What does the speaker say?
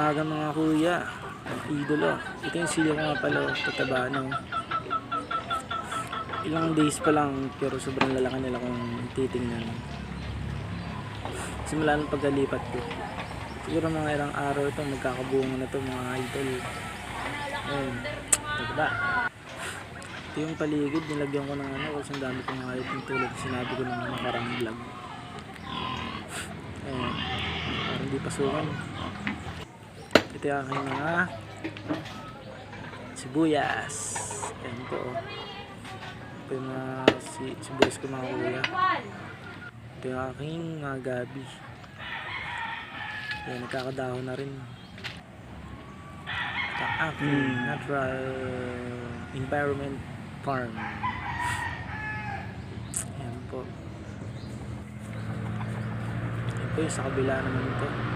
umaga mga kuya, idolo. Ito yung sili ko nga pala, tataba no. Ilang days pa lang pero sobrang lalaki nila kung titingnan. Simula ng pagkalipat ko. Siguro mga ilang araw ito, magkakabunga na to mga idol. Ayun, tataba. Ito yung paligid, nilagyan ko ng ano kasi ang dami kong hayop yung tulad sinabi ko ng nakarang vlog. Ayun, parang hindi pasukan. Ito yung aking mga sibuyas. Ayan po. Ito yung mga sibuyas ko mga kuya. Ito yung aking mga gabi. Ayan, nagkakadahon na rin. Ito ang aking natural environment farm. Ayan po. Ito yung sa kabila naman ito.